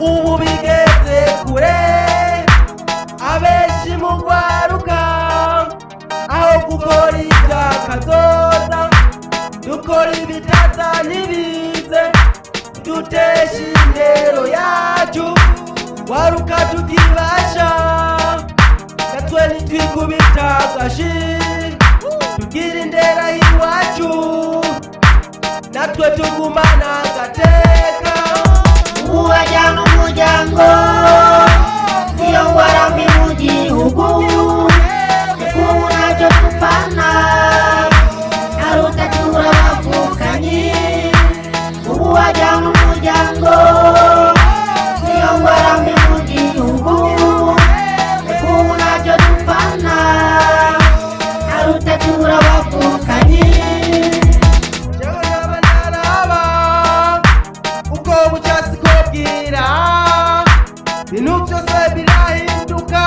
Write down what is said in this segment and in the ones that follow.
ubu bigeze kure, abenshi mu rwaruka aho gukora iby'akazoza dukora ibitaza ntibize, dutesha intero yacu waruka tukibasha, natwe nitwikubita agashi tugira indera y'iwacu, natwe tugumana agateka. Uwajyana umuryango niyo ngwara mbi mu gihugu, ubu ntacyo dupfana aruta turabavukanyi. Uwajyana umuryango niyo ngwara mbi mu gihugu, ubu ntacyo dupfana aruta turabavukanyi. Ibintu byose birahinduka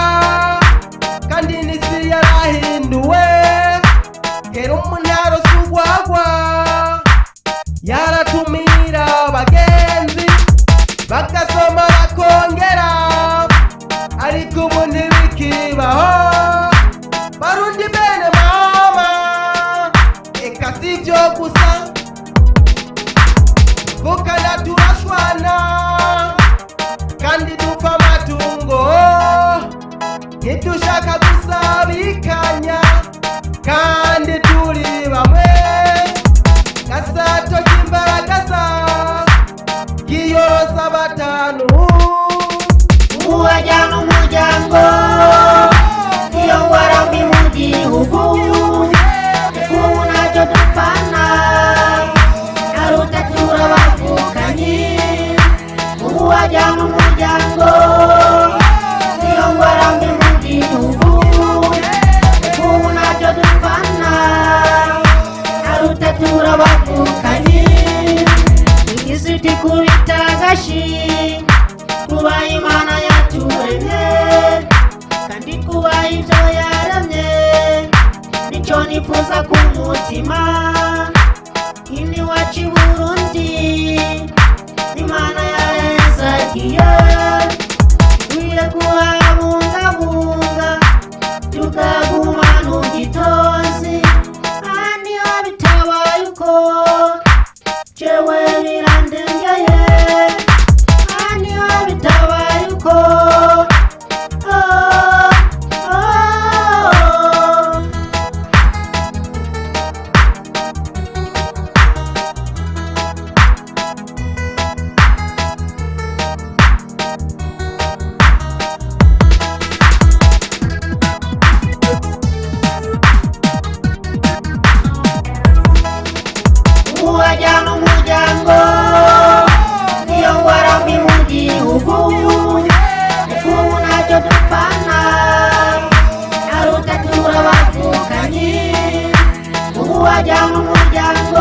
kandi n'isi yarahinduwe, kera umuntaro sugwagwa yaratumira abagenzi bagasoma bakongera, ariko ubu ntibikibaho. Barundi bene mama, eka sivyo gusa vukana turashwana kandi dupfa amatungo, ntidushaka gusabikanya kandi turi bamwe. Gasato k'imbaragaza kiyorosa batanu. Uwajyana umuryango niyo ngwara mbi mu gihugu, ubu ntacyo dupfana aruta turabavukanyi. Uwajyana umuryango niyo ngwara mbi mu gihugu, ubu ntacyo dupfana aruta turabavukanyi. Igize tikubita agashi kuba Imana yaturemye, kandi kuba ibyo yaramye nicyo nifuza ku mutima. Ini wacu i Burundi Imana yarezagiye, ikwiye kuhabungabunga tukagumana ubwitonzi. Kandi iyo bitabaye uko jewe birandengeye, kandi iyo bitabaye uko uwajyana umuryango niyo ngwara mbi mu gihugu, ubu ntacyo dupfana aruta turabavukanyi. Uwajyana umuryango